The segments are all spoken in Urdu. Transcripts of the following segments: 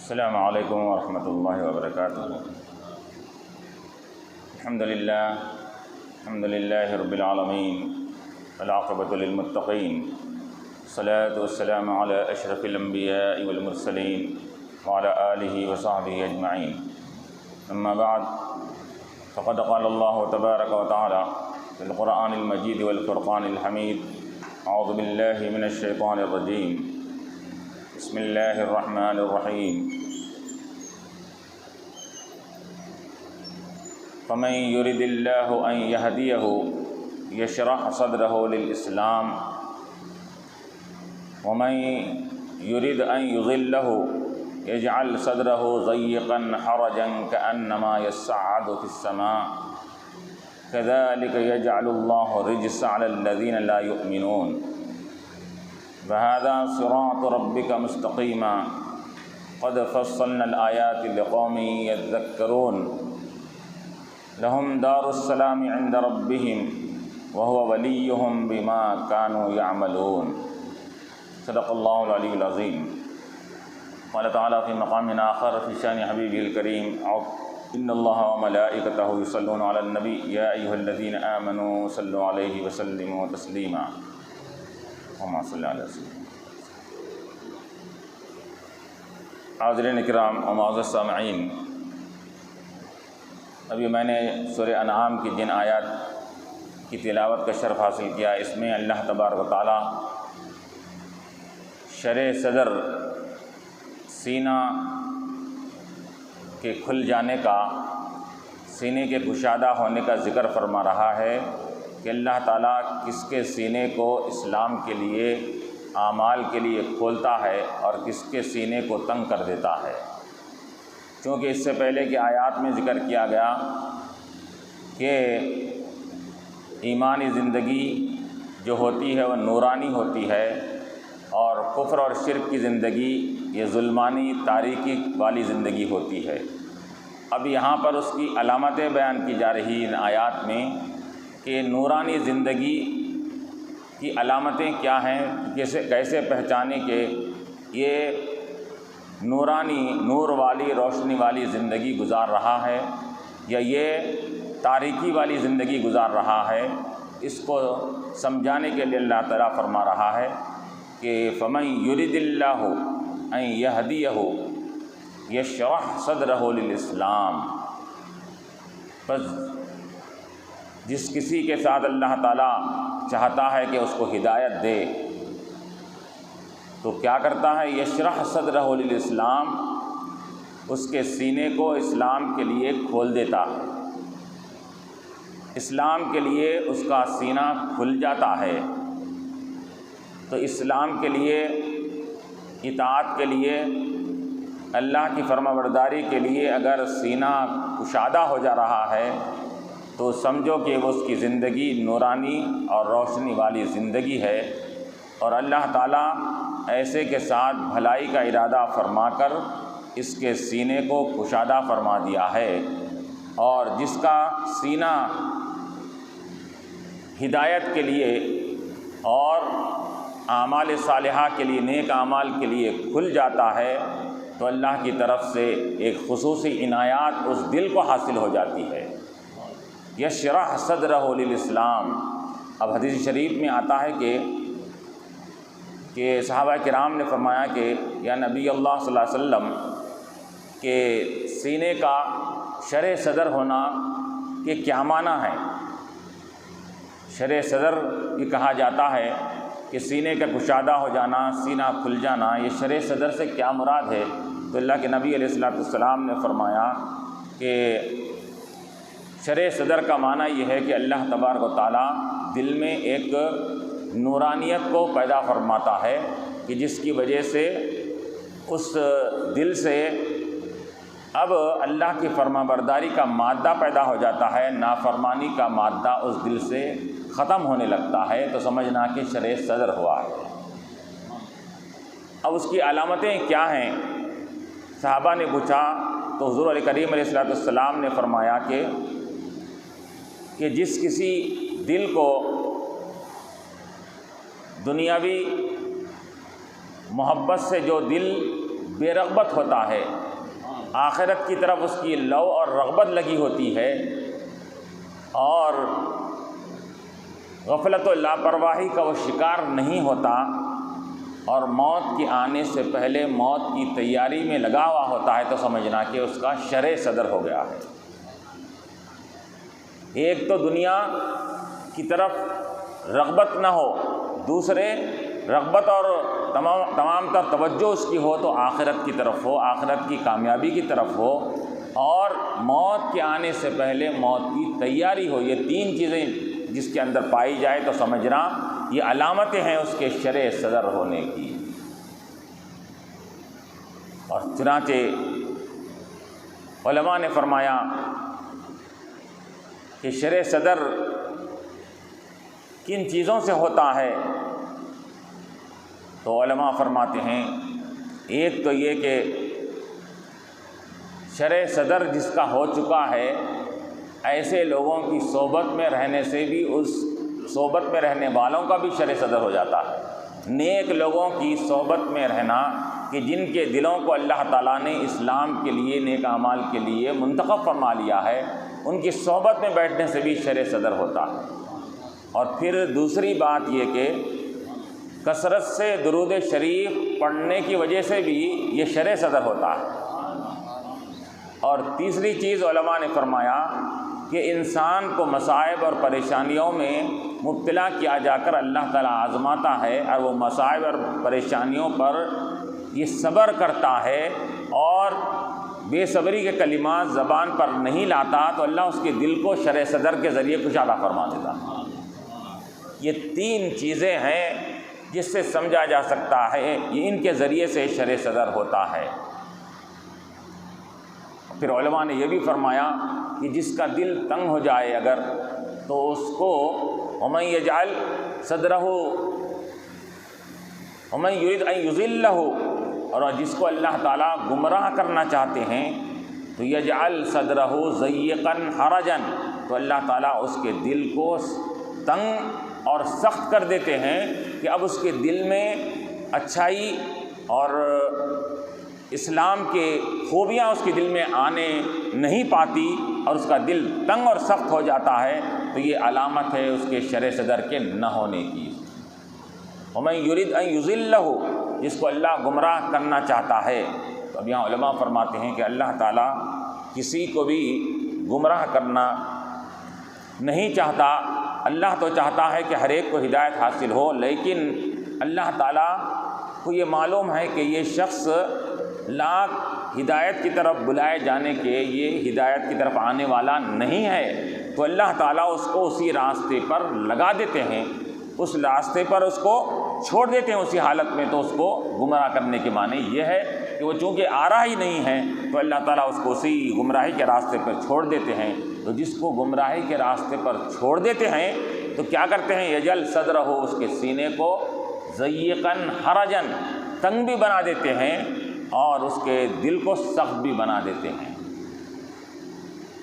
السلام علیکم ورحمۃ اللہ وبرکاتہ۔ الحمد للہ رب العالمین والعاقبۃ للمتقین، الصلاۃ والسلام علی اشرف الانبیاء والمرسلین وعلی آلہ وصحبہ اجمعین، اما بعد فقد قال اللہ تبارک وتعالی فی القرآن المجید والفرقان الحمید، اعوذ باللہ من الشیطان الرجیم، بسم اللہ الرحمن الرحیم۔ فمن يرد اللہ ان یہدیہ یشرح صدرہ للاسلام ومن يرد ان یضلہ یجعل صدرہ ضیقا حرجا کأنما یصعد فی السماء كذلك يجعل الله الرجس على الذين لا يؤمنون وهذا صراط ربك مستقيما قد فصلنا الآيات لقوم يذكرون لهم دار السلام عند ربهم وهو وليهم بما كانوا يعملون۔ صدق الله العلي العظيم۔ قال تعالى في مقام آخر في شأن حبيبه الكريم إن الله وملائكته يصلون على النبي يا أيها الذين آمنوا صلوا عليه وسلموا تسليما اللهم صل على سيدنا۔ حاضرین اکرام و معزز سامعین، ابھی میں نے سورہ انعام کی جن آیات کی تلاوت کا شرف حاصل کیا، اس میں اللہ تبارک و تعالی شرح صدر، سینہ کے کھل جانے کا، سینے کے کشادہ ہونے کا ذکر فرما رہا ہے کہ اللہ تعالیٰ کس کے سینے کو اسلام کے لیے، اعمال کے لیے کھولتا ہے اور کس کے سینے کو تنگ کر دیتا ہے۔ چونکہ اس سے پہلے کہ آیات میں ذکر کیا گیا کہ ایمانی زندگی جو ہوتی ہے وہ نورانی ہوتی ہے، اور کفر اور شرک کی زندگی یہ ظلمانی تاریکی والی زندگی ہوتی ہے۔ اب یہاں پر اس کی علامتیں بیان کی جا رہی ان آیات میں کہ نورانی زندگی کی علامتیں کیا ہیں، کیسے پہچانے کہ یہ نورانی، نور والی، روشنی والی زندگی گزار رہا ہے یا یہ تاریکی والی زندگی گزار رہا ہے۔ اس کو سمجھانے کے لیے اللہ تعالیٰ فرما رہا ہے کہ فمن یرد اللہ ان یہدیہ یشرح صدرہ للاسلام، بس جس کسی کے ساتھ اللہ تعالیٰ چاہتا ہے کہ اس کو ہدایت دے تو کیا کرتا ہے؟ یشرح صدرہ للاسلام، اس کے سینے کو اسلام کے لیے کھول دیتا ہے، اسلام کے لیے اس کا سینہ کھل جاتا ہے۔ تو اسلام کے لیے، اطاعت کے لیے، اللہ کی فرما برداری کے لیے اگر سینہ کشادہ ہو جا رہا ہے تو سمجھو کہ وہ اس کی زندگی نورانی اور روشنی والی زندگی ہے، اور اللہ تعالیٰ ایسے کے ساتھ بھلائی کا ارادہ فرما کر اس کے سینے کو کشادہ فرما دیا ہے۔ اور جس کا سینہ ہدایت کے لیے اور اعمال صالحہ کے لیے، نیک اعمال کے لیے کھل جاتا ہے تو اللہ کی طرف سے ایک خصوصی عنایات اس دل کو حاصل ہو جاتی ہے۔ یشرح صدرہ للاسلام۔ اب حدیث شریف میں آتا ہے کہ صحابہ کرام نے فرمایا کہ یا نبی اللہ صلی اللہ علیہ وسلم کہ سینے کا شرح صدر ہونا کہ کیا معنی ہے؟ شرح صدر یہ کہا جاتا ہے کہ سینے کا کشادہ ہو جانا، سینہ کھل جانا، یہ شرح صدر سے کیا مراد ہے؟ تو اللہ کے نبی علیہ الصلوۃ والسلام نے فرمایا کہ شرح صدر کا معنی یہ ہے کہ اللہ تبارک و تعالیٰ دل میں ایک نورانیت کو پیدا فرماتا ہے کہ جس کی وجہ سے اس دل سے اب اللہ کی فرما برداری کا مادہ پیدا ہو جاتا ہے، نافرمانی کا مادہ اس دل سے ختم ہونے لگتا ہے، تو سمجھنا کہ شرح صدر ہوا ہے۔ اب اس کی علامتیں کیا ہیں؟ صحابہ نے پوچھا تو حضور علیہ کریم علیہ الصلوۃ والسلام نے فرمایا کہ جس کسی دل کو دنیاوی محبت سے جو دل بے رغبت ہوتا ہے، آخرت کی طرف اس کی لو اور رغبت لگی ہوتی ہے، اور غفلت و لاپرواہی کا وہ شکار نہیں ہوتا، اور موت کے آنے سے پہلے موت کی تیاری میں لگا ہوا ہوتا ہے، تو سمجھنا کہ اس کا شرع صدر ہو گیا ہے۔ ایک تو دنیا کی طرف رغبت نہ ہو، دوسرے رغبت اور تمام تر توجہ اس کی ہو تو آخرت کی طرف ہو، آخرت کی کامیابی کی طرف ہو، اور موت کے آنے سے پہلے موت کی تیاری ہو۔ یہ تین چیزیں جس کے اندر پائی جائے تو سمجھنا یہ علامتیں ہیں اس کے شرع صدر ہونے کی۔ اور چنانچہ علماء نے فرمایا کہ شرع صدر کن چیزوں سے ہوتا ہے، تو علماء فرماتے ہیں ایک تو یہ کہ شرع صدر جس کا ہو چکا ہے، ایسے لوگوں کی صحبت میں رہنے سے بھی اس صحبت میں رہنے والوں کا بھی شرع صدر ہو جاتا ہے۔ نیک لوگوں کی صحبت میں رہنا کہ جن کے دلوں کو اللہ تعالیٰ نے اسلام کے لیے، نیک اعمال کے لیے منتخب فرما لیا ہے، ان کی صحبت میں بیٹھنے سے بھی شرع صدر ہوتا ہے۔ اور پھر دوسری بات یہ کہ کثرت سے درود شریف پڑھنے کی وجہ سے بھی یہ شرع صدر ہوتا ہے۔ اور تیسری چیز علماء نے فرمایا کہ انسان کو مصائب اور پریشانیوں میں مبتلا کیا جا کر اللہ تعالیٰ آزماتا ہے، اور وہ مصائب اور پریشانیوں پر یہ صبر کرتا ہے اور بے صبری کے کلمات زبان پر نہیں لاتا، تو اللہ اس کے دل کو شرع صدر کے ذریعے کشادہ فرما دیتا۔ یہ تین چیزیں ہیں جس سے سمجھا جا سکتا ہے، یہ ان کے ذریعے سے شرع صدر ہوتا ہے۔ پھر علماء نے یہ بھی فرمایا کہ جس کا دل تنگ ہو جائے اگر، تو اس کو وَمَن يَجْعَلْ صَدْرَهُ وَمَن يُرِدْ أَن يُضِلَّهُ، اور جس کو اللہ تعالیٰ گمراہ کرنا چاہتے ہیں تو يَجْعَلْ صَدْرَهُ ضَيِّقًا حَرَجًا، تو اللہ تعالیٰ اس کے دل کو تنگ اور سخت کر دیتے ہیں کہ اب اس کے دل میں اچھائی اور اسلام کے خوبیاں اس کے دل میں آنے نہیں پاتی، اور اس کا دل تنگ اور سخت ہو جاتا ہے، تو یہ علامت ہے اس کے شرع صدر کے نہ ہونے کی۔ وَمَن يُرِدْ أَن يُضِلَّهُ، جس کو اللہ گمراہ کرنا چاہتا ہے، تو اب یہاں علماء فرماتے ہیں کہ اللہ تعالیٰ کسی کو بھی گمراہ کرنا نہیں چاہتا۔ اللہ تو چاہتا ہے کہ ہر ایک کو ہدایت حاصل ہو، لیکن اللہ تعالیٰ کو یہ معلوم ہے کہ یہ شخص لاکھ ہدایت کی طرف بلائے جانے کے یہ ہدایت کی طرف آنے والا نہیں ہے، تو اللہ تعالیٰ اس کو اسی راستے پر لگا دیتے ہیں، اس راستے پر اس کو چھوڑ دیتے ہیں اسی حالت میں۔ تو اس کو گمراہ کرنے کے معنی یہ ہے کہ وہ چونکہ آ رہا ہی نہیں ہے تو اللہ تعالیٰ اس کو اسی گمراہی کے راستے پر چھوڑ دیتے ہیں۔ تو جس کو گمراہی کے راستے پر چھوڑ دیتے ہیں تو کیا کرتے ہیں، یجل صدرہ، اس کے سینے کو ضیقاً حرجاً، تنگ بھی بنا دیتے ہیں اور اس کے دل کو سخت بھی بنا دیتے ہیں۔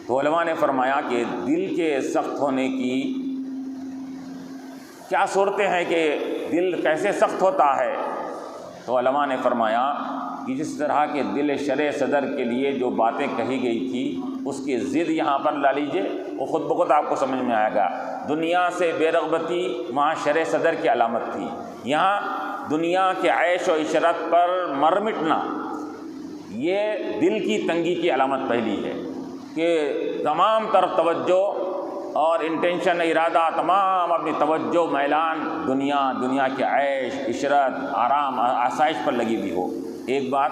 تو علماء نے فرمایا کہ دل کے سخت ہونے کی کیا صورتیں ہیں کہ دل کیسے سخت ہوتا ہے، تو علماء نے فرمایا کہ جس طرح کے دل شرع صدر کے لیے جو باتیں کہی گئی تھی اس کی ضد یہاں پر لا لیجئے، وہ خود بخود آپ کو سمجھ میں آئے گا۔ دنیا سے بے رغبتی وہاں شرع صدر کی علامت تھی، یہاں دنیا کے عیش و عشرت پر مر مٹنا یہ دل کی تنگی کی علامت پہلی ہے، کہ تمام تر توجہ اور انٹینشن، ارادہ، تمام اپنی توجہ میلان دنیا کے عیش، عشرت، آرام، آسائش پر لگی ہوئی ہو، ایک بات۔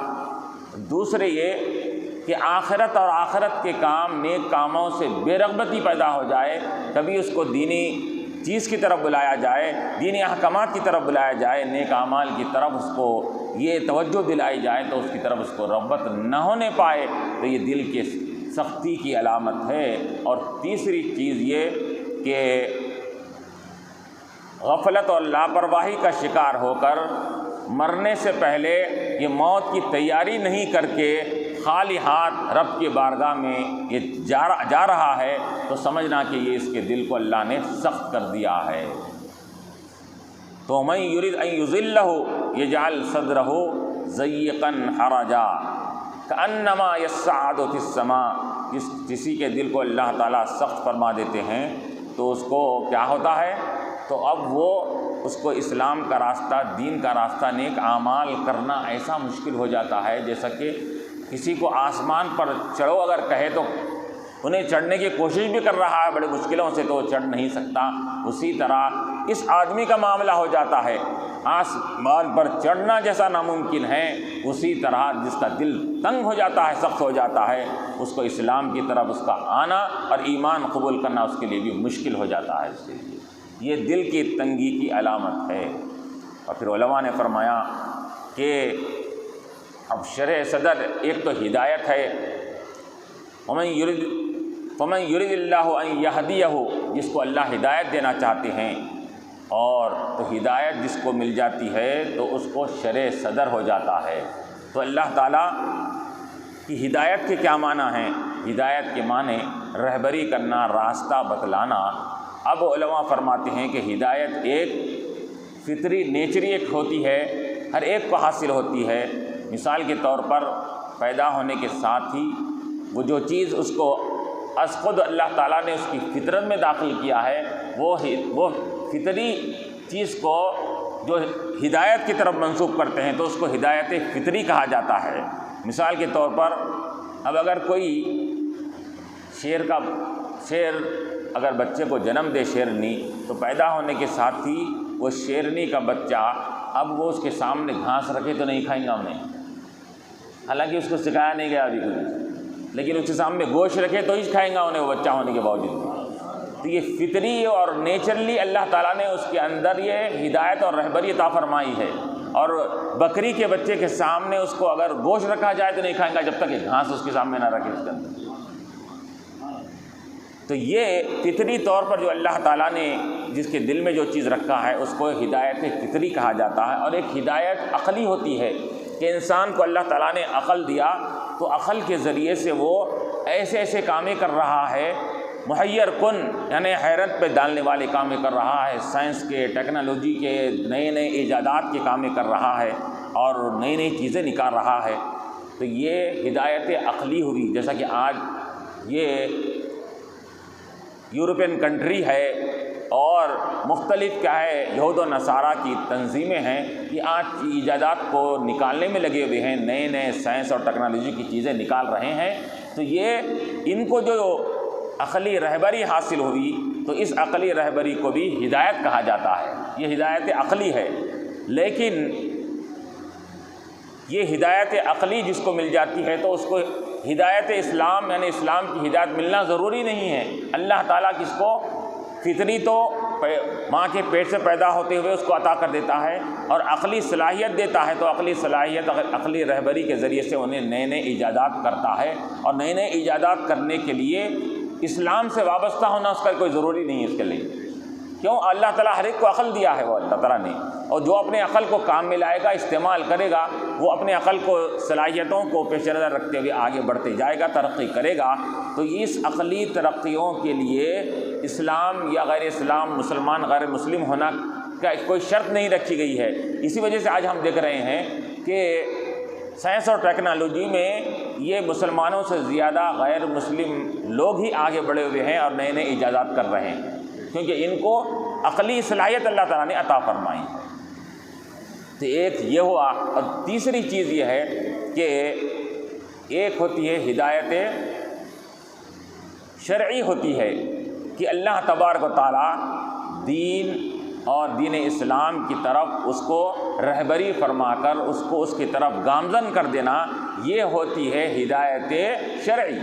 دوسرے یہ کہ آخرت اور آخرت کے کام، نیک کاموں سے بے رغبتی پیدا ہو جائے، کبھی اس کو دینی چیز کی طرف بلایا جائے، دینی احکامات کی طرف بلایا جائے، نیک اعمال کی طرف اس کو یہ توجہ دلائی جائے تو اس کی طرف اس کو رغبت نہ ہونے پائے، تو یہ دل کے سختی کی علامت ہے۔ اور تیسری چیز یہ کہ غفلت اور لاپرواہی کا شکار ہو کر مرنے سے پہلے یہ موت کی تیاری نہیں کر کے خالی ہاتھ رب کی بارگاہ میں یہ جا رہا ہے، تو سمجھنا کہ یہ اس کے دل کو اللہ نے سخت کر دیا ہے۔ تو من یرید ان یضلہ یجعل صدرہ ضیقاً حرجا کأنما یصعد فی السماء، کسی کے دل کو اللہ تعالیٰ سخت فرما دیتے ہیں تو اس کو کیا ہوتا ہے، تو اب وہ اس کو اسلام کا راستہ، دین کا راستہ، نیک اعمال کرنا ایسا مشکل ہو جاتا ہے جیسا کہ کسی کو آسمان پر چڑھو اگر کہے تو انہیں چڑھنے کی کوشش بھی کر رہا ہے بڑی مشکلوں سے تو وہ چڑھ نہیں سکتا۔ اسی طرح اس آدمی کا معاملہ ہو جاتا ہے، آسمان پر چڑھنا جیسا ناممکن ہے، اسی طرح جس کا دل تنگ ہو جاتا ہے، سخت ہو جاتا ہے، اس کو اسلام کی طرف اس کا آنا اور ایمان قبول کرنا اس کے لیے بھی مشکل ہو جاتا ہے۔ اس کے لیے یہ دل کی تنگی کی علامت ہے۔ اور پھر علماء نے فرمایا کہ اب شرح صدر ایک تو ہدایت ہے، فمن یرد اللہ ان یہدیہ، جس کو اللہ ہدایت دینا چاہتے ہیں، اور تو ہدایت جس کو مل جاتی ہے تو اس کو شرح صدر ہو جاتا ہے۔ تو اللہ تعالیٰ کی ہدایت کے کیا معنی ہیں؟ ہدایت کے معنی رہبری کرنا، راستہ بتلانا۔ اب علماء فرماتے ہیں کہ ہدایت ایک فطری نیچری ایک ہوتی ہے، ہر ایک کو حاصل ہوتی ہے۔ مثال کے طور پر پیدا ہونے کے ساتھ ہی وہ جو چیز اس کو از خود اللہ تعالیٰ نے اس کی فطرت میں داخل کیا ہے، وہ فطری چیز کو جو ہدایت کی طرف منسوب کرتے ہیں تو اس کو ہدایت فطری کہا جاتا ہے۔ مثال کے طور پر اب اگر کوئی شیر اگر بچے کو جنم دے شیرنی، تو پیدا ہونے کے ساتھ ہی وہ شیرنی کا بچہ اب وہ اس کے سامنے گھاس رکھے تو نہیں کھائیں گا انہیں، حالانکہ اس کو سکھایا نہیں گیا ابھی کچھ، لیکن اس کے سامنے گوشت رکھے تو ہی کھائیں گا انہیں، وہ بچہ ہونے کے باوجود۔ تو یہ فطری اور نیچرلی اللہ تعالیٰ نے اس کے اندر یہ ہدایت اور رہبری عطا فرمائی ہے۔ اور بکری کے بچے کے سامنے اس کو اگر گوشت رکھا جائے تو نہیں کھائیں گا جب تک کہ گھاس اس کے سامنے نہ رکھے اس کے اندر۔ تو یہ فطری طور پر جو اللہ تعالیٰ نے جس کے دل میں جو چیز رکھا ہے اس کو ہدایت فطری کہا جاتا ہے۔ اور ایک ہدایت عقلی ہوتی ہے کہ انسان کو اللہ تعالیٰ نے عقل دیا تو عقل کے ذریعے سے وہ ایسے ایسے کامیں کر رہا ہے، محیر کن یعنی حیرت پہ ڈالنے والے کامیں کر رہا ہے، سائنس کے، ٹیکنالوجی کے نئے نئے ایجادات کے کامیں کر رہا ہے اور نئی نئی چیزیں نکال رہا ہے۔ تو یہ ہدایت عقلی ہوئی۔ جیسا کہ آج یہ یورپین کنٹری ہے اور مختلف کیا ہے یہود و نصارہ کی تنظیمیں ہیں، یہ آج ایجادات کو نکالنے میں لگے ہوئے ہیں، نئے نئے سائنس اور ٹیکنالوجی کی چیزیں نکال رہے ہیں۔ تو یہ ان کو جو عقلی رہبری حاصل ہوئی تو اس عقلی رہبری کو بھی ہدایت کہا جاتا ہے، یہ ہدایت عقلی ہے۔ لیکن یہ ہدایت عقلی جس کو مل جاتی ہے تو اس کو ہدایت اسلام یعنی اسلام کی ہدایت ملنا ضروری نہیں ہے۔ اللہ تعالیٰ کس کو فطری تو ماں کے پیٹ سے پیدا ہوتے ہوئے اس کو عطا کر دیتا ہے اور عقلی صلاحیت دیتا ہے، تو عقلی صلاحیت عقلی رہبری کے ذریعے سے انہیں نئے نئے ایجادات کرتا ہے۔ اور نئے نئے ایجادات کرنے کے لیے اسلام سے وابستہ ہونا اس کا کوئی ضروری نہیں ہے اس کے لیے۔ کیوں؟ اللہ تعالیٰ ہر ایک کو عقل دیا ہے وہ اللہ تعالیٰ نے، اور جو اپنے عقل کو کام میں لائے گا، استعمال کرے گا، وہ اپنے عقل کو صلاحیتوں کو پیش نظر رکھتے ہوئے آگے بڑھتے جائے گا، ترقی کرے گا۔ تو اس عقلی ترقیوں کے لیے اسلام یا غیر اسلام، مسلمان غیر مسلم ہونا کا کوئی شرط نہیں رکھی گئی ہے۔ اسی وجہ سے آج ہم دیکھ رہے ہیں کہ سائنس اور ٹیکنالوجی میں یہ مسلمانوں سے زیادہ غیر مسلم لوگ ہی آگے بڑھے ہوئے ہیں اور نئے نئے ایجادات کر رہے ہیں، کیونکہ ان کو عقلی صلاحیت اللہ تعالیٰ نے عطا فرمائی ہے۔ تو ایک یہ ہوا، اور تیسری چیز یہ ہے کہ ایک ہوتی ہے ہدایت شرعی ہوتی ہے کہ اللہ تبارک و تعالیٰ دین اور دین اسلام کی طرف اس کو رہبری فرما کر اس کو اس کی طرف گامزن کر دینا، یہ ہوتی ہے ہدایت شرعی۔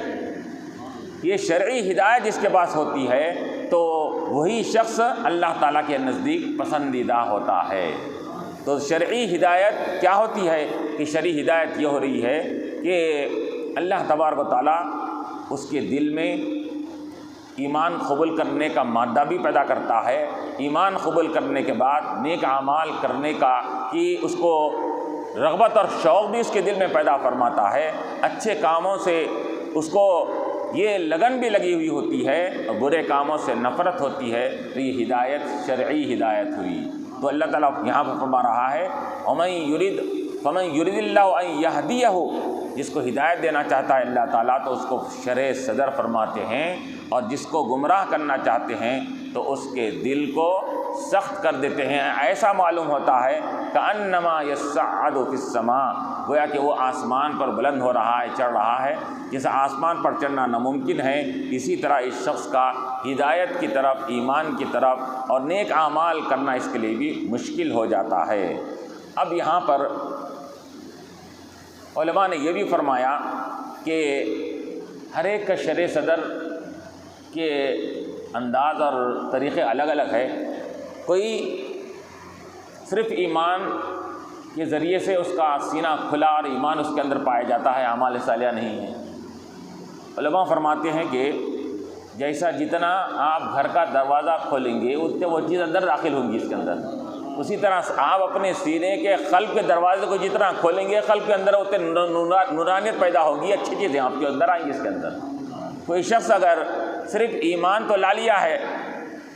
یہ شرعی ہدایت جس کے پاس ہوتی ہے تو وہی شخص اللہ تعالیٰ کے نزدیک پسندیدہ ہوتا ہے۔ تو شرعی ہدایت کیا ہوتی ہے کہ شرعی ہدایت یہ ہو رہی ہے کہ اللہ تبارک و تعالیٰ اس کے دل میں ایمان قبول کرنے کا مادہ بھی پیدا کرتا ہے، ایمان قبول کرنے کے بعد نیک اعمال کرنے کا کہ اس کو رغبت اور شوق بھی اس کے دل میں پیدا فرماتا ہے، اچھے کاموں سے اس کو یہ لگن بھی لگی ہوئی ہوتی ہے اور برے کاموں سے نفرت ہوتی ہے۔ تو یہ ہدایت شرعی ہدایت ہوئی۔ تو اللہ تعالیٰ یہاں پر فرما رہا ہے وَمَن يُرِدْ فمن یرید اللہ ان یہدیہ، جس کو ہدایت دینا چاہتا ہے اللہ تعالیٰ تو اس کو شرح صدر فرماتے ہیں، اور جس کو گمراہ کرنا چاہتے ہیں تو اس کے دل کو سخت کر دیتے ہیں۔ ایسا معلوم ہوتا ہے کأنما یصعد فی السماء، گویا کہ وہ آسمان پر بلند ہو رہا ہے، چڑھ رہا ہے۔ جیسا آسمان پر چڑھنا ناممکن ہے، اسی طرح اس شخص کا ہدایت کی طرف، ایمان کی طرف اور نیک اعمال کرنا اس کے لیے بھی مشکل ہو جاتا ہے۔ اب یہاں پر علماء نے یہ بھی فرمایا کہ ہر ایک کا شرح صدر کے انداز اور طریقے الگ الگ ہے۔ کوئی صرف ایمان کے ذریعے سے اس کا سینہ کھلا اور ایمان اس کے اندر پایا جاتا ہے، اعمال صالحہ نہیں ہے۔ علماء فرماتے ہیں کہ جیسا جتنا آپ گھر کا دروازہ کھولیں گے اتنے وہ چیز اندر داخل ہوں گی اس کے اندر، اسی طرح آپ اپنے سینے کے قلب کے دروازے کو جتنا کھولیں گے قلب کے اندر اتنے نورانیت پیدا ہوگی، اچھی چیزیں آپ کے اندر آئیں گی اس کے اندر۔ کوئی شخص اگر صرف ایمان تو لا لیا ہے،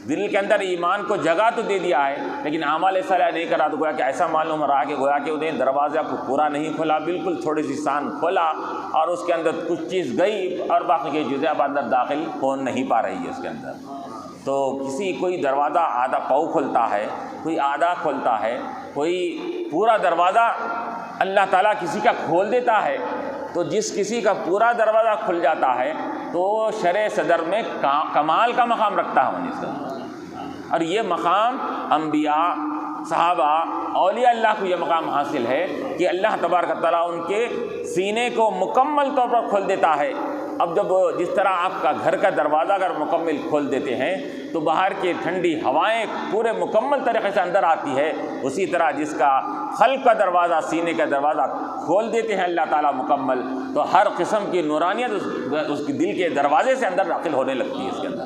دل کے اندر ایمان کو جگہ تو دے دیا ہے، لیکن اعمال صالحہ نہیں کرا، تو گویا کہ ایسا معلوم ہو رہا کہ گویا کہ انہیں دروازہ کو پورا نہیں کھولا، بالکل تھوڑی سی سان کھولا اور اس کے اندر کچھ چیز گئی اور باقی کی چیزیں اب اندر داخل ہو نہیں پا رہی ہے اس کے اندر۔ تو کوئی دروازہ آدھا پاؤ کھولتا ہے، کوئی آدھا کھولتا ہے، کوئی پورا دروازہ اللہ تعالیٰ کسی کا کھول دیتا ہے۔ تو جس کسی کا پورا دروازہ کھل جاتا ہے تو شرح صدر میں کمال کا مقام رکھتا ہے اس کا، اور یہ مقام انبیاء، صحابہ، اولیاء اللہ کو یہ مقام حاصل ہے کہ اللہ تبارک و تعالیٰ ان کے سینے کو مکمل طور پر کھول دیتا ہے۔ اب جب جس طرح آپ کا گھر کا دروازہ اگر مکمل کھول دیتے ہیں تو باہر کی ٹھنڈی ہوائیں پورے مکمل طریقے سے اندر آتی ہے، اسی طرح جس کا قلب کا دروازہ، سینے کا دروازہ کھول دیتے ہیں اللہ تعالیٰ مکمل، تو ہر قسم کی نورانیت اس کے دل کے دروازے سے اندر داخل ہونے لگتی ہے اس کے اندر۔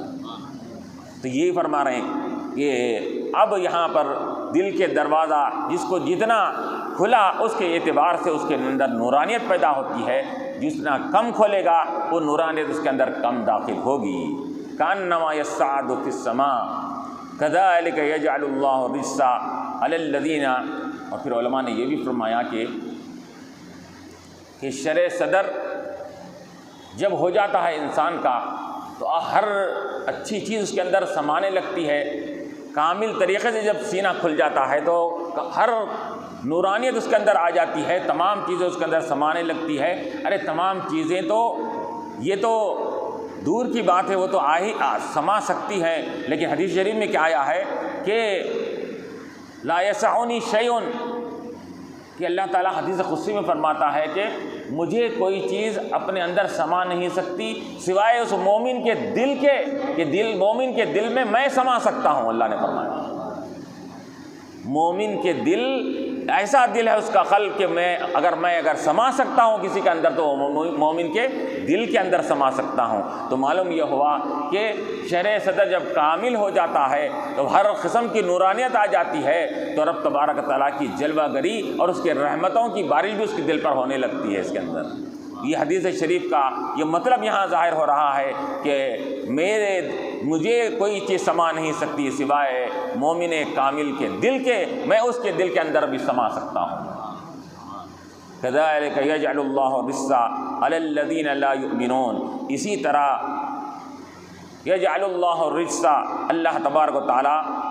تو یہی فرما رہے ہیں کہ اب یہاں پر دل کے دروازہ جس کو جتنا کھلا اس کے اعتبار سے اس کے اندر نورانیت پیدا ہوتی ہے، جتنا کم کھولے گا وہ نورانیت اس کے اندر کم داخل ہوگی۔ کأنما یصعد فی السماء کذلک یجعل اللہ الرجس علی الذین، اور پھر علماء نے یہ بھی فرمایا کہ شرح صدر جب ہو جاتا ہے انسان کا تو ہر اچھی چیز اس کے اندر سمانے لگتی ہے، کامل طریقے سے جب سینہ کھل جاتا ہے تو ہر نورانیت اس کے اندر آ جاتی ہے، تمام چیزیں اس کے اندر سمانے لگتی ہے۔ ارے تمام چیزیں تو یہ تو دور کی بات ہے، وہ تو سما سکتی ہیں، لیکن حدیث شریف میں کیا آیا ہے کہ لا یسعنی شیء، کہ اللہ تعالیٰ حدیث قدسی میں فرماتا ہے کہ مجھے کوئی چیز اپنے اندر سما نہیں سکتی سوائے اس مومن کے دل کے، کہ مومن کے دل میں سما سکتا ہوں۔ اللہ نے فرمایا مومن کے دل، ایسا دل ہے اس کا قلب کہ میں اگر سما سکتا ہوں کسی کے اندر تو مومن کے دل کے اندر سما سکتا ہوں۔ تو معلوم یہ ہوا کہ شرح صدر جب کامل ہو جاتا ہے تو ہر قسم کی نورانیت آ جاتی ہے، تو رب تبارک تعالیٰ کی جلوہ گری اور اس کے رحمتوں کی بارش بھی اس کے دل پر ہونے لگتی ہے اس کے اندر۔ یہ حدیث شریف کا یہ مطلب یہاں ظاہر ہو رہا ہے کہ مجھے کوئی چیز سما نہیں سکتی سوائے مومن کامل کے دل کے، میں اس کے دل کے اندر بھی سما سکتا ہوں۔ کذالک یجعل اللہ الرجس علی الذین لا یؤمنون، اسی طرح یجعل اللہ الرجس، اللہ تبارک و تعالی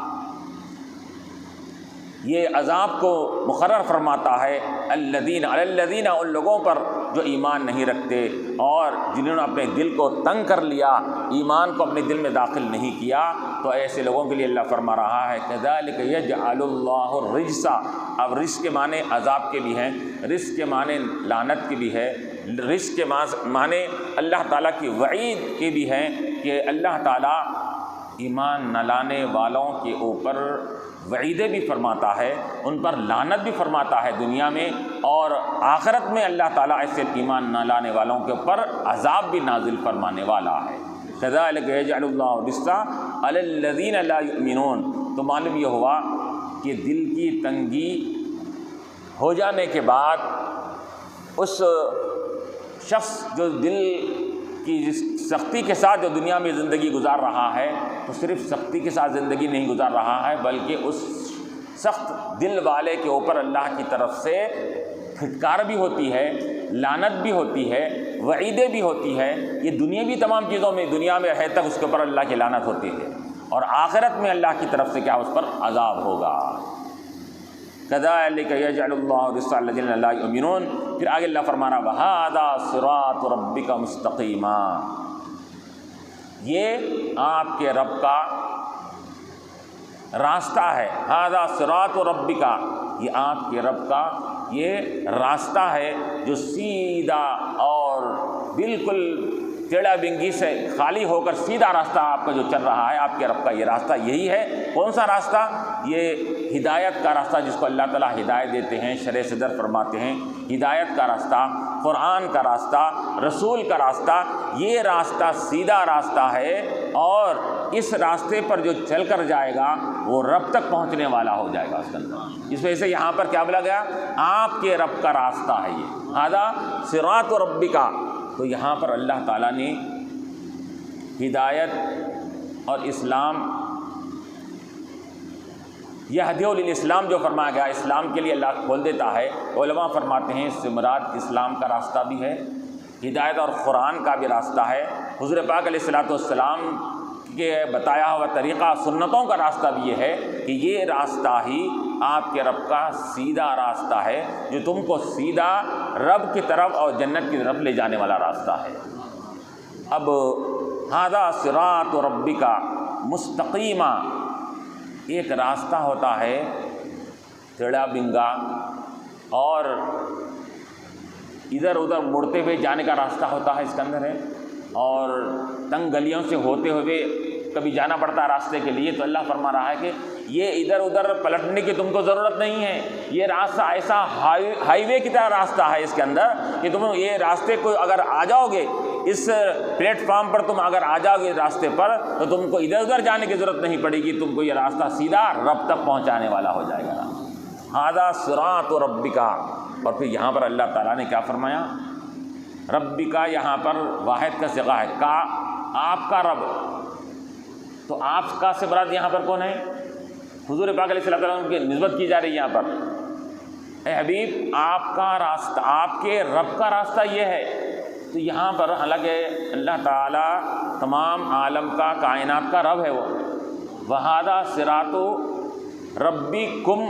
یہ عذاب کو مقرر فرماتا ہے الذین علی الذین، ان لوگوں پر جو ایمان نہیں رکھتے اور جنہوں نے اپنے دل کو تنگ کر لیا، ایمان کو اپنے دل میں داخل نہیں کیا، تو ایسے لوگوں کے لیے اللہ فرما رہا ہے کذالک یجعل اللہ الرجس۔ اب رجس کے معنی عذاب کے بھی ہیں، رجس کے معنی لعنت کے بھی ہے، رجس کے معنی اللہ تعالیٰ کی وعید کے بھی ہیں کہ اللہ تعالیٰ ایمان نہ لانے والوں کے اوپر وعیدیں بھی فرماتا ہے، ان پر لعنت بھی فرماتا ہے دنیا میں، اور آخرت میں اللہ تعالیٰ ایسے ایمان نہ لانے والوں کے اوپر عذاب بھی نازل فرمانے والا ہے۔ کذالک یجعل اللہ الرجس علی الذین لا یؤمنون۔ تو معلوم یہ ہوا کہ دل کی تنگی ہو جانے کے بعد اس شخص جو دل کی جس سختی کے ساتھ جو دنیا میں زندگی گزار رہا ہے، تو صرف سختی کے ساتھ زندگی نہیں گزار رہا ہے بلکہ اس سخت دل والے کے اوپر اللہ کی طرف سے پھٹکار بھی ہوتی ہے، لعنت بھی ہوتی ہے، وعیدیں بھی ہوتی ہے، یہ دنیاوی تمام چیزوں میں، دنیا میں رہے تک اس کے اوپر اللہ کی لعنت ہوتی ہے، اور آخرت میں اللہ کی طرف سے کیا اس پر عذاب ہوگا۔ کذالک یجعل اللہ الرجس علی الذین لا یؤمنون۔ پھر آگے اللہ فرما رہا وہذا صراط ربک مستقیما، یہ آپ کے رب کا راستہ ہے۔ ھذا صراط ربک، یہ آپ کے رب کا یہ راستہ ہے جو سیدھا اور بالکل ٹیڑھا بنگی سے خالی ہو کر سیدھا راستہ آپ کا جو چل رہا ہے، آپ کے رب کا یہ راستہ یہی ہے۔ کون سا راستہ؟ یہ ہدایت کا راستہ، جس کو اللہ تعالیٰ ہدایت دیتے ہیں، شرع صدر فرماتے ہیں، ہدایت کا راستہ، قرآن کا راستہ، رسول کا راستہ، یہ راستہ سیدھا راستہ ہے، اور اس راستے پر جو چل کر جائے گا وہ رب تک پہنچنے والا ہو جائے گا اس کے اندر۔ اس وجہ سے یہاں پر کیا بولا گیا؟ آپ کے رب کا راستہ ہے یہ، ھذا صراط ربک۔ تو یہاں پر اللہ تعالیٰ نے ہدایت اور اسلام، یہدی للاسلام جو فرمایا گیا، اسلام کے لیے اللہ کھول دیتا ہے۔ علماء فرماتے ہیں اس سے مراد اسلام کا راستہ بھی ہے، ہدایت اور قرآن کا بھی راستہ ہے، حضور پاک علیہ الصلوۃ والسلام کے بتایا ہوا طریقہ سنتوں کا راستہ بھی یہ ہے کہ یہ راستہ ہی آپ کے رب کا سیدھا راستہ ہے، جو تم کو سیدھا رب کی طرف اور جنت کی طرف لے جانے والا راستہ ہے۔ اب ھذا صراط ربک مستقیما، ایک راستہ ہوتا ہے ٹیڑھا بنگا اور ادھر ادھر مڑتے ہوئے جانے کا راستہ ہوتا ہے، اس کے اندر ہے، اور تنگ گلیوں سے ہوتے ہوئے کبھی جانا پڑتا ہے راستے کے لیے، تو اللہ فرما رہا ہے کہ یہ ادھر ادھر پلٹنے کی تم کو ضرورت نہیں ہے، یہ راستہ ایسا ہائی وے کی طرح راستہ ہے اس کے اندر کہ تم یہ راستے کو اگر آ جاؤ گے، اس پلیٹ فارم پر تم اگر آ جاؤ گے راستے پر، تو تم کو ادھر ادھر جانے کی ضرورت نہیں پڑے گی، تم کو یہ راستہ سیدھا رب تک پہنچانے والا ہو جائے گا۔ ھذا صراط ربک۔ اور پھر یہاں پر اللہ تعالیٰ نے کیا فرمایا؟ ربک یہاں پر واحد کا صیغہ ہے، کا، آپ کا رب۔ تو آپ کا سے مراد یہاں پر کون ہے؟ حضور پاک علیہ الصلوۃ والسلام کی نسبت کی جا رہی ہے یہاں پر۔ اے حبیب، آپ کا راستہ، آپ کے رب کا راستہ یہ ہے۔ تو یہاں پر حالانکہ اللہ تعالیٰ تمام عالم کا، کائنات کا رب ہے وہ، وہذا صراط ربکم،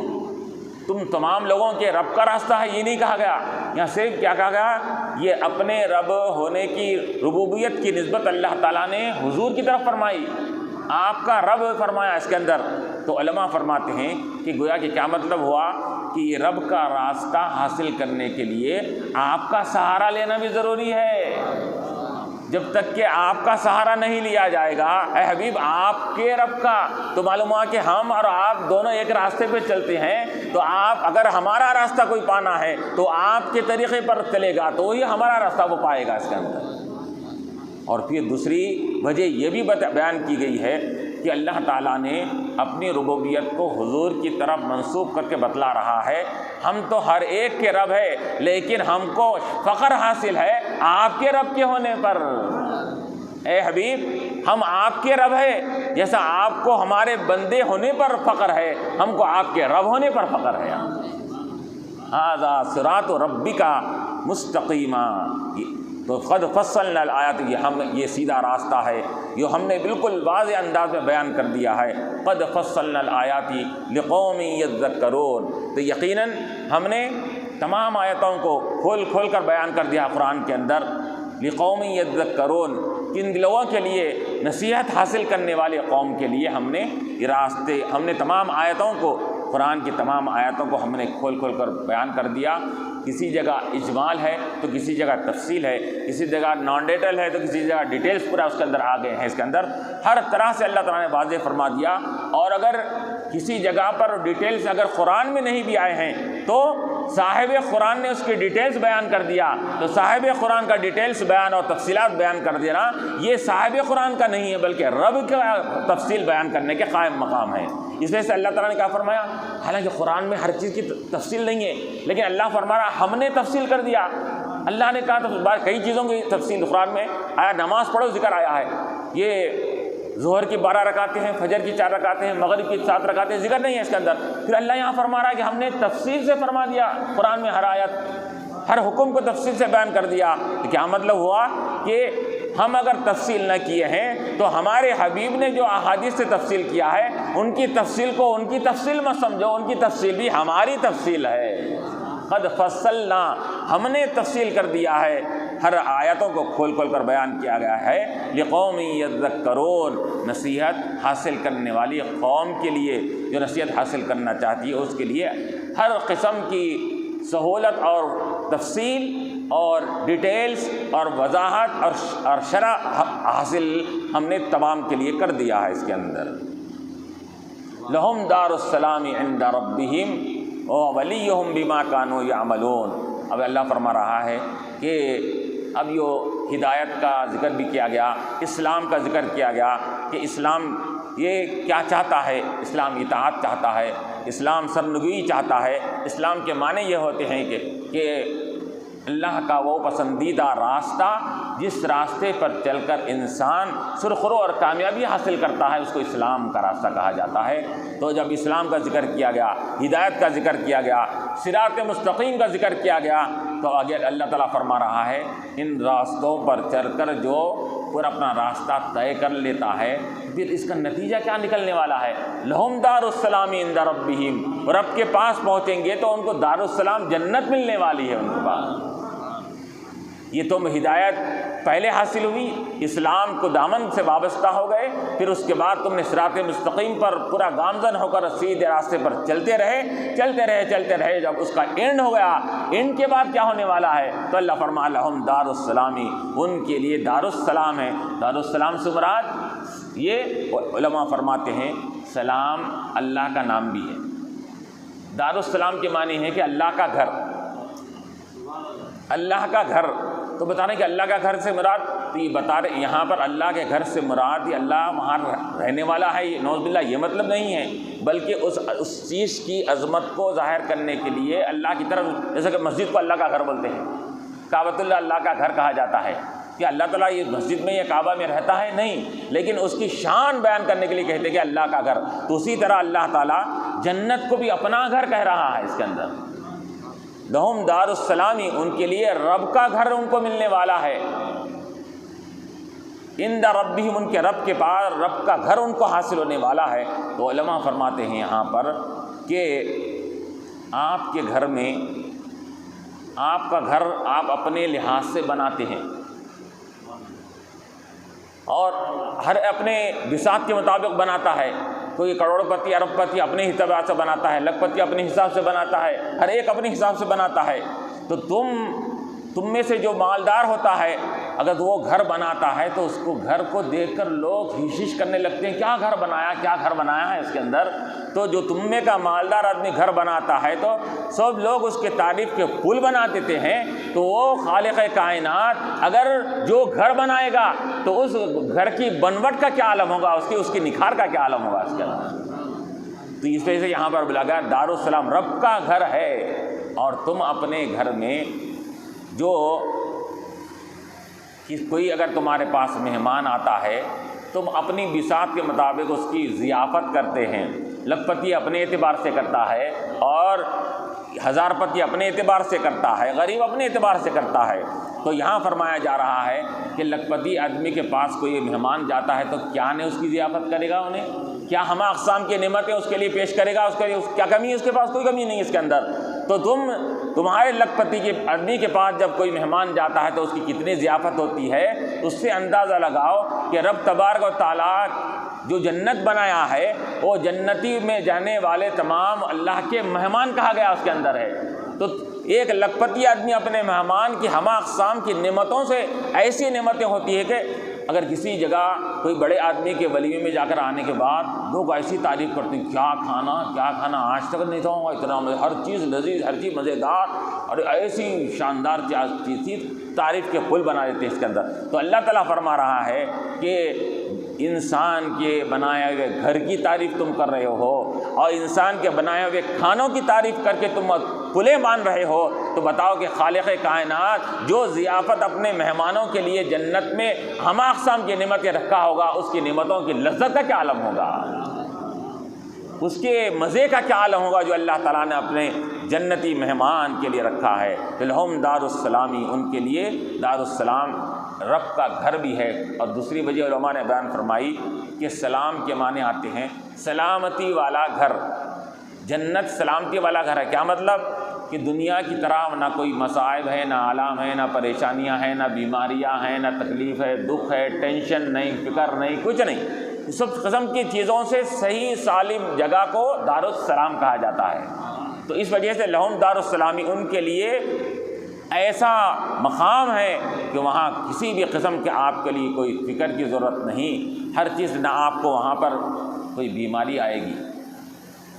تم تمام لوگوں کے رب کا راستہ ہے، یہ نہیں کہا گیا یہاں۔ صرف کیا کہا گیا؟ یہ اپنے رب ہونے کی ربوبیت کی نسبت اللہ تعالیٰ نے حضور کی طرف فرمائی، آپ کا رب فرمایا اس کے اندر۔ تو علماء فرماتے ہیں کہ گویا کہ کیا مطلب ہوا کہ یہ رب کا راستہ حاصل کرنے کے لیے آپ کا سہارا لینا بھی ضروری ہے۔ جب تک کہ آپ کا سہارا نہیں لیا جائے گا اے حبیب آپ کے رب کا، تو معلوم ہوا کہ ہم اور آپ دونوں ایک راستے پہ چلتے ہیں، تو آپ اگر ہمارا راستہ کوئی پانا ہے تو آپ کے طریقے پر چلے گا، تو وہی ہمارا راستہ وہ پائے گا اس کے اندر۔ اور پھر دوسری وجہ یہ بھی بیان کی گئی ہے کہ اللہ تعالیٰ نے اپنی ربوبیت کو حضور کی طرف منسوب کر کے بتلا رہا ہے، ہم تو ہر ایک کے رب ہے، لیکن ہم کو فخر حاصل ہے آپ کے رب کے ہونے پر۔ اے حبیب، ہم آپ کے رب ہے، جیسا آپ کو ہمارے بندے ہونے پر فخر ہے، ہم کو آپ کے رب ہونے پر فخر ہے۔ ھذا صراط ربک مستقیما، تو قد فصلنا الآیات، یہ سیدھا راستہ ہے، جو ہم نے بالکل واضح انداز میں بیان کر دیا ہے۔ قد فصلنا الآیات لقوم یذکرون، تو یقیناً ہم نے تمام آیتوں کو کھول کھول کر بیان کر دیا قرآن کے اندر، لقوم یذکرون، کن لوگوں کے لیے؟ نصیحت حاصل کرنے والے قوم کے لیے ہم نے یہ راستے، ہم نے تمام آیتوں کو، قرآن کی تمام آیتوں کو ہم نے کھول کھول کر بیان کر دیا۔ کسی جگہ اجمال ہے تو کسی جگہ تفصیل ہے، کسی جگہ نان ڈیٹیل ہے تو کسی جگہ ڈیٹیلز پورا اس کے اندر آ گئے ہیں۔ اس کے اندر ہر طرح سے اللہ تعالیٰ نے واضح فرما دیا، اور اگر کسی جگہ پر ڈیٹیلز اگر قرآن میں نہیں بھی آئے ہیں تو صاحب قرآن نے اس کی ڈیٹیلز بیان کر دیا، تو صاحب قرآن کا ڈیٹیلز بیان اور تفصیلات بیان کر دینا یہ صاحب قرآن کا نہیں ہے، بلکہ رب کا تفصیل بیان کرنے کے قائم مقام ہے۔ اس وجہ سے اللہ تعالیٰ نے کیا فرمایا؟ حالانکہ قرآن میں ہر چیز کی تفصیل نہیں ہے، لیکن اللہ فرما رہا ہم نے تفصیل کر دیا۔ اللہ نے کہا کئی چیزوں کی تفصیل قرآن میں آیا، نماز پڑھو ذکر آیا ہے، یہ ظہر کی 12 رکعتیں ہیں، فجر کی 4 رکعتیں ہیں، مغرب کی 7 رکعتیں، ذکر نہیں ہے اس کے اندر۔ پھر اللہ یہاں فرما رہا ہے کہ ہم نے تفصیل سے فرما دیا قرآن میں، ہر آیت ہر حکم کو تفصیل سے بیان کر دیا۔ تو کیا مطلب ہوا کہ ہم اگر تفصیل نہ کیے ہیں تو ہمارے حبیب نے جو احادیث سے تفصیل کیا ہے ان کی تفصیل کو ان کی تفصیل مت سمجھو، ان کی تفصیل بھی ہماری تفصیل ہے۔ قد فصلنا، ہم نے تفصیل کر دیا ہے، ہر آیتوں کو کھول کھول کر بیان کیا گیا ہے۔ لقوم یذکرون، نصیحت حاصل کرنے والی قوم کے لیے، جو نصیحت حاصل کرنا چاہتی ہے اس کے لیے ہر قسم کی سہولت اور تفصیل اور ڈیٹیلز اور وضاحت اور شرح حاصل ہم نے تمام کے لیے کر دیا ہے اس کے اندر۔ لہم دار السلام عند ربہم وولیہم بما کانوا یعملون۔ اب اللہ فرما رہا ہے کہ اب یہ ہدایت کا ذکر بھی کیا گیا، اسلام کا ذکر کیا گیا کہ اسلام یہ کیا چاہتا ہے، اسلام اطاعت چاہتا ہے، اسلام سرنگوئی چاہتا ہے۔ اسلام کے معنی یہ ہوتے ہیں کہ اللہ کا وہ پسندیدہ راستہ جس راستے پر چل کر انسان سرخرو اور کامیابی حاصل کرتا ہے اس کو اسلام کا راستہ کہا جاتا ہے۔ تو جب اسلام کا ذکر کیا گیا، ہدایت کا ذکر کیا گیا، صراط مستقیم کا ذکر کیا گیا، تو آگے اللہ تعالیٰ فرما رہا ہے ان راستوں پر چل کر جو پورا اپنا راستہ طے کر لیتا ہے پھر اس کا نتیجہ کیا نکلنے والا ہے؟ لہم دار السلام عند ربہم، رب کے پاس پہنچیں گے تو ان کو دار السلام جنت ملنے والی ہے ان کے پاس۔ یہ تم ہدایت پہلے حاصل ہوئی، اسلام کو دامن سے وابستہ ہو گئے، پھر اس کے بعد تم نے صراط مستقیم پر پورا گامزن ہو کر سیدھے راستے پر چلتے رہے، جب اس کا اینڈ ہو گیا، اینڈ کے بعد کیا ہونے والا ہے؟ تو اللہ فرما لہم دار السلامی، ان کے لیے دار السلام ہے۔ دار السلام سے مراد یہ علماء فرماتے ہیں سلام اللہ کا نام بھی ہے۔ دار السلام کے معنی ہے کہ اللہ کا گھر، اللہ کا گھر۔ تو بتا رہے ہیں کہ اللہ کا گھر سے مراد، تو یہ بتا رہے یہاں پر اللہ کے گھر سے مراد یہ اللہ وہاں رہنے والا ہے، نعوذ باللہ یہ مطلب نہیں ہے، بلکہ اس چیز کی عظمت کو ظاہر کرنے کے لیے اللہ کی طرف، جیسے کہ مسجد کو اللہ کا گھر بولتے ہیں، کعبۃ اللہ اللہ کا گھر کہا جاتا ہے، کہ اللہ تعالیٰ یہ مسجد میں یا کعبہ میں رہتا ہے نہیں، لیکن اس کی شان بیان کرنے کے لیے کہتے ہیں کہ اللہ کا گھر۔ تو اسی طرح اللہ تعالیٰ جنت کو بھی اپنا گھر کہہ رہا ہے اس کے اندر۔ لہم دار السلامی، ان کے لیے رب کا گھر ان کو ملنے والا ہے۔ عند ربہم، ان کے رب کے پاس رب کا گھر ان کو حاصل ہونے والا ہے۔ تو علماء فرماتے ہیں یہاں پر کہ آپ کے گھر میں، آپ کا گھر آپ اپنے لحاظ سے بناتے ہیں اور ہر اپنے بساط کے مطابق بناتا ہے۔ کوئی کروڑ پتی ارب پتی اپنے حساب سے بناتا ہے، لکھ پتی اپنے حساب سے بناتا ہے، ہر ایک اپنے حساب سے بناتا ہے۔ تو تم میں سے جو مالدار ہوتا ہے اگر وہ گھر بناتا ہے تو اس کو گھر کو دیکھ کر لوگ ہشش کرنے لگتے ہیں، کیا گھر بنایا ہے اس کے اندر۔ تو جو تم میں کا مالدار آدمی گھر بناتا ہے تو سب لوگ اس کے تعریف کے پل بنا دیتے ہیں۔ تو وہ خالق کائنات اگر جو گھر بنائے گا تو اس گھر کی بنوٹ کا کیا عالم ہوگا، اس کی نکھار کا کیا عالم ہوگا اس کے اندر۔ تو اس وجہ سے یہاں پر بولا گیا دار السلام رب کا گھر ہے، اور تم اپنے گھر میں جو کوئی اگر تمہارے پاس مہمان آتا ہے تم اپنی بساط کے مطابق اس کی ضیافت کرتے ہیں۔ لکھ پتی اپنے اعتبار سے کرتا ہے اور ہزار پتی اپنے اعتبار سے کرتا ہے، غریب اپنے اعتبار سے کرتا ہے۔ تو یہاں فرمایا جا رہا ہے کہ لکھ پتی آدمی کے پاس کوئی مہمان جاتا ہے تو کیا نے اس کی ضیافت کرے گا، انہیں کیا ہمہ اقسام کی نعمتیں اس کے لیے پیش کرے گا، اس کے لیے کیا کمی ہے، اس کے پاس کوئی کمی نہیں ہے اس کے اندر۔ تو تمہارے لکھ پتی کے آدمی کے پاس جب کوئی مہمان جاتا ہے تو اس کی کتنی ضیافت ہوتی ہے، اس سے اندازہ لگاؤ کہ رب تبارک و تعالیٰ جو جنت بنایا ہے وہ جنتی میں جانے والے تمام اللہ کے مہمان کہا گیا اس کے اندر ہے۔ تو ایک لکھ پتی آدمی اپنے مہمان کی ہمہ اقسام کی نعمتوں سے، ایسی نعمتیں ہوتی ہے کہ اگر کسی جگہ کوئی بڑے آدمی کے ولیمے میں جا کر آنے کے بعد لوگ ایسی تعریف کرتے ہیں، کیا کھانا آج تک نہیں تھا، اتنا ہر چیز لذیذ، ہر چیز مزیدار، اور ایسی شاندار چیز تھی، تعریف کے پل بنا دیتے ہیں اس کے اندر۔ تو اللہ تعالیٰ فرما رہا ہے کہ انسان کے بنائے ہوئے گھر کی تعریف تم کر رہے ہو، اور انسان کے بنائے ہوئے کھانوں کی تعریف کر کے تم پلے مان رہے ہو، تو بتاؤ کہ خالق کائنات جو ضیافت اپنے مہمانوں کے لیے جنت میں ہم اقسام کی نعمتیں رکھا ہوگا، اس کی نعمتوں کی لذت کا کیا عالم ہوگا، اس کے مزے کا کیا عالم ہوگا جو اللہ تعالیٰ نے اپنے جنتی مہمان کے لیے رکھا ہے۔ لہم دار السلامی، ان کے لیے دار السلام رب کا گھر بھی ہے۔ اور دوسری وجہ علماء نے بیان فرمائی کہ سلام کے معنی آتے ہیں سلامتی والا گھر، جنت سلامتی والا گھر ہے۔ کیا مطلب؟ کہ دنیا کی طرح نہ کوئی مصائب ہے، نہ آلام ہے، نہ پریشانیاں ہیں، نہ بیماریاں ہیں، نہ تکلیف ہے، دکھ ہے، ٹینشن نہیں، فکر نہیں، کچھ نہیں۔ سب قسم کی چیزوں سے صحیح سالم جگہ کو دار السلام کہا جاتا ہے۔ تو اس وجہ سے لہم دار السلامی، ان کے لیے ایسا مقام ہے کہ وہاں کسی بھی قسم کے آپ کے لیے کوئی فکر کی ضرورت نہیں۔ ہر چیز، نہ آپ کو وہاں پر کوئی بیماری آئے گی،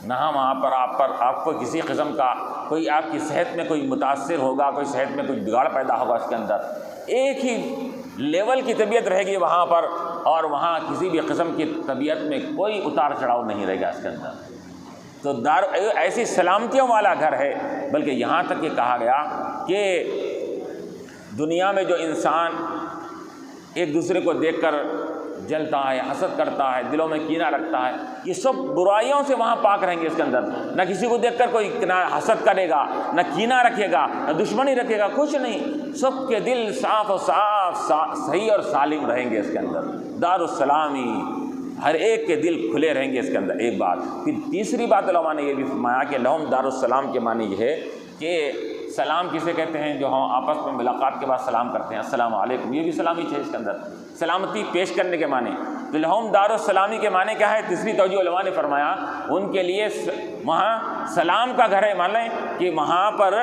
نہ وہاں پر آپ کو کسی قسم کا کوئی آپ کی صحت میں کوئی متاثر ہوگا، کوئی صحت میں کوئی بگاڑ پیدا ہوگا۔ اس کے اندر ایک ہی لیول کی طبیعت رہے گی وہاں پر، اور وہاں کسی بھی قسم کی طبیعت میں کوئی اتار چڑھاؤ نہیں رہے گا اس کے اندر۔ تو ایسی سلامتیوں والا گھر ہے۔ بلکہ یہاں تک یہ کہا گیا کہ دنیا میں جو انسان ایک دوسرے کو دیکھ کر جلتا ہے، حسد کرتا ہے، دلوں میں کینہ رکھتا ہے، یہ سب برائیوں سے وہاں پاک رہیں گے اس کے اندر۔ نہ کسی کو دیکھ کر کوئی نہ حسد کرے گا، نہ کینہ رکھے گا، نہ دشمنی رکھے گا، کچھ نہیں۔ سب کے دل صاف و صاف صحیح اور سالم رہیں گے اس کے اندر۔ دار السلامی، ہر ایک کے دل کھلے رہیں گے اس کے اندر۔ ایک بات۔ پھر تیسری بات علماء نے یہ بھی فرمایا کہ لہم دار السلام کے معنی یہ ہے کہ سلام کسے کہتے ہیں؟ جو ہم آپس میں ملاقات کے بعد سلام کرتے ہیں، السلام علیکم، یہ بھی سلامی ہے اس کے اندر، سلامتی پیش کرنے کے معنی۔ تو لہم دار السلامی کے معنی کیا ہے؟ تیسری توجہ علماء نے فرمایا ان کے لیے وہاں سلام کا گھر ہے۔ مان لیں کہ وہاں پر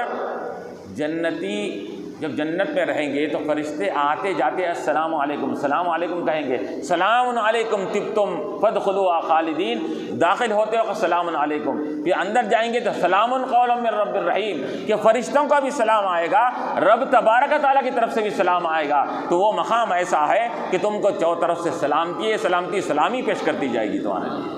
جنتی جب جنت میں رہیں گے تو فرشتے آتے جاتے السلام علیکم، السلام علیکم کہیں گے، سلام علیکم طبتم فادخلوا خالدین، داخل ہوتے وقت السلام علیکم۔ پھر اندر جائیں گے تو سلام قولا من رب الرحیم، کہ فرشتوں کا بھی سلام آئے گا، رب تبارک تعالیٰ کی طرف سے بھی سلام آئے گا۔ تو وہ مقام ایسا ہے کہ تم کو چو طرف سے سلامتی سلامی پیش کرتی جائے گی تمہارے لیے۔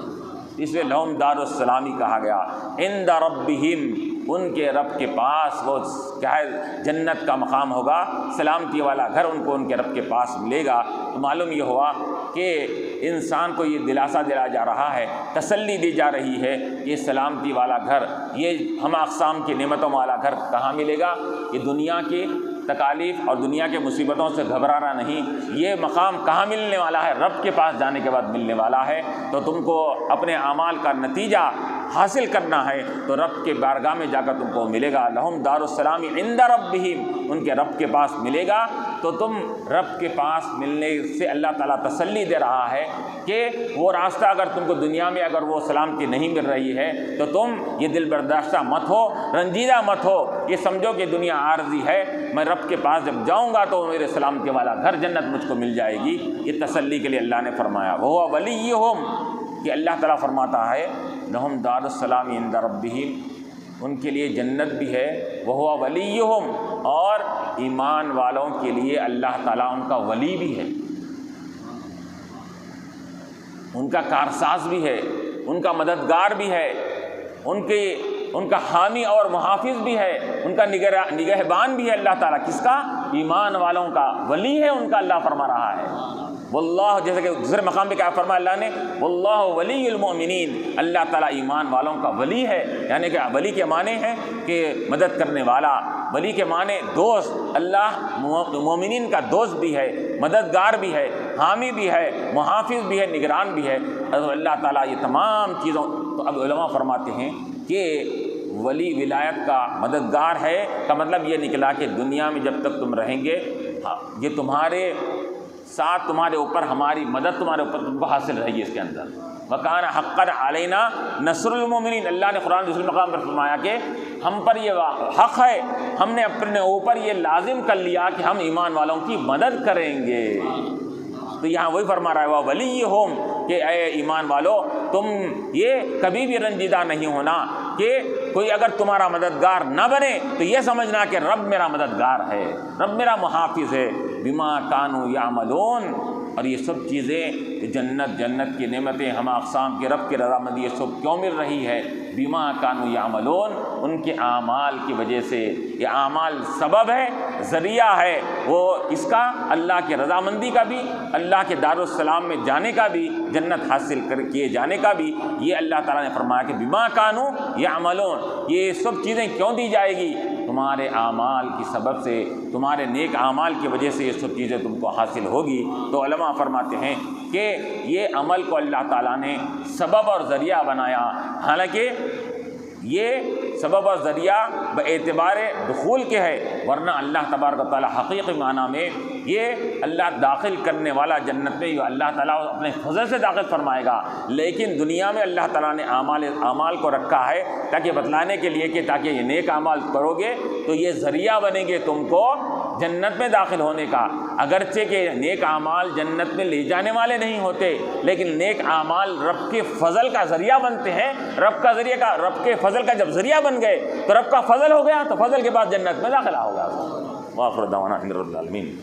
اس لیے لہم دار السلامی کہا گیا۔ عند ربہم، ان کے رب کے پاس وہ کیا ہے؟ جنت کا مقام ہوگا، سلامتی والا گھر ان کو ان کے رب کے پاس ملے گا۔ تو معلوم یہ ہوا کہ انسان کو یہ دلاسا دلایا جا رہا ہے، تسلی دی جا رہی ہے، یہ سلامتی والا گھر، یہ ہم اقسام کی نعمتوں والا گھر کہاں ملے گا؟ یہ دنیا کی تکالیف اور دنیا کے مصیبتوں سے گھبرانا نہیں، یہ مقام کہاں ملنے والا ہے؟ رب کے پاس جانے کے بعد ملنے والا ہے۔ تو تم کو اپنے اعمال کا نتیجہ حاصل کرنا ہے تو رب کے بارگاہ میں جا کر تم کو ملے گا۔ لہم دار السلام عند ربہم، ان کے رب کے پاس ملے گا۔ تو تم رب کے پاس ملنے سے اللہ تعالیٰ تسلی دے رہا ہے کہ وہ راستہ اگر تم کو دنیا میں اگر وہ سلامتی نہیں مل رہی ہے تو تم یہ دل برداشتہ مت ہو، رنجیدہ مت ہو، یہ سمجھو کہ دنیا عارضی ہے، میں رب کے پاس جب جاؤں گا تو میرے سلامتی والا گھر جنت مجھ کو مل جائے گی۔ یہ تسلی کے لیے اللہ نے فرمایا۔ وہ ولیہم، کہ اللہ تعالیٰ فرماتا ہے لہم دار السلام عند ربہم، ان کے لیے جنت بھی ہے، وہ ولیہم، اور ایمان والوں کے لیے اللہ تعالیٰ ان کا ولی بھی ہے، ان کا کارساز بھی ہے، ان کا مددگار بھی ہے، ان کا حامی اور محافظ بھی ہے، ان کا نگہبان بھی ہے اللہ تعالیٰ۔ کس کا؟ ایمان والوں کا ولی ہے ان کا، اللہ فرما رہا ہے۔ واللہ، جیسے کہ دوسرے مقام پہ کیا فرمایا اللہ نے؟ واللہ ولی المؤمنین، اللہ تعالیٰ ایمان والوں کا ولی ہے۔ یعنی کہ ولی کے معنی ہے کہ مدد کرنے والا، ولی کے معنی دوست، اللہ مومنین کا دوست بھی ہے، مددگار بھی ہے، حامی بھی ہے، محافظ بھی ہے، نگران بھی ہے۔ اللہ تعالیٰ یہ تمام چیزوں، تو اب علماء فرماتے ہیں کہ ولی ولایت کا مددگار ہے کا مطلب یہ نکلا کہ دنیا میں جب تک تم رہیں گے یہ تمہارے ساتھ، تمہارے اوپر ہماری مدد تمہارے اوپر تم کو حاصل رہے گی اس کے اندر۔ وَكَانَ حَقًّا عَلَيْنَا نَصْرُ الْمُؤْمِنِينَ، اللہ نے قرآن دوسرے مقام پر فرمایا کہ ہم پر یہ حق ہے، ہم نے اپنے اوپر یہ لازم کر لیا کہ ہم ایمان والوں کی مدد کریں گے۔ تو یہاں وہی فرما رہا ہے وہ ولیہم، کہ اے ایمان والو تم یہ کبھی بھی رنجیدہ نہیں ہونا کہ کوئی اگر تمہارا مددگار نہ بنے تو یہ سمجھنا کہ رب میرا مددگار ہے، رب میرا محافظ ہے۔ بما کانوا یعملون، اور یہ سب چیزیں جنت کی نعمتیں، ہم اقسام کے رب کی رضامندی، یہ سب کیوں مل رہی ہے؟ بما کانوا یعملون، ان کے اعمال کی وجہ سے۔ یہ اعمال سبب ہے، ذریعہ ہے، وہ اس کا اللہ کی رضامندی کا بھی، اللہ کے دارالسلام میں جانے کا بھی، جنت حاصل کیے جانے کا بھی۔ یہ اللہ تعالیٰ نے فرمایا کہ بما کانوا یعملون، یہ سب چیزیں کیوں دی جائے گی؟ تمہارے اعمال کی سبب سے، تمہارے نیک اعمال کی وجہ سے یہ سب چیزیں تم کو حاصل ہوگی۔ تو علماء فرماتے ہیں کہ یہ عمل کو اللہ تعالیٰ نے سبب اور ذریعہ بنایا، حالانکہ یہ سبب اور ذریعہ باعتبار دخول کے ہے، ورنہ اللہ تبارک و تعالیٰ حقیقی معنی میں یہ اللہ داخل کرنے والا جنت میں، اللہ تعالیٰ اپنے فضل سے داخل فرمائے گا۔ لیکن دنیا میں اللہ تعالیٰ نے اعمال کو رکھا ہے تاکہ بتلانے کے لیے کہ تاکہ یہ نیک اعمال کرو گے تو یہ ذریعہ بنیں گے تم کو جنت میں داخل ہونے کا۔ اگرچہ کہ نیک اعمال جنت میں لے جانے والے نہیں ہوتے، لیکن نیک اعمال رب کے فضل کا ذریعہ بنتے ہیں۔ رب کے فضل کا جب ذریعہ بن گئے تو رب کا فضل ہو گیا، تو فضل کے بعد جنت میں داخلہ ہوگا۔ وآخر دعوانا الحمد للہ رب العالمین۔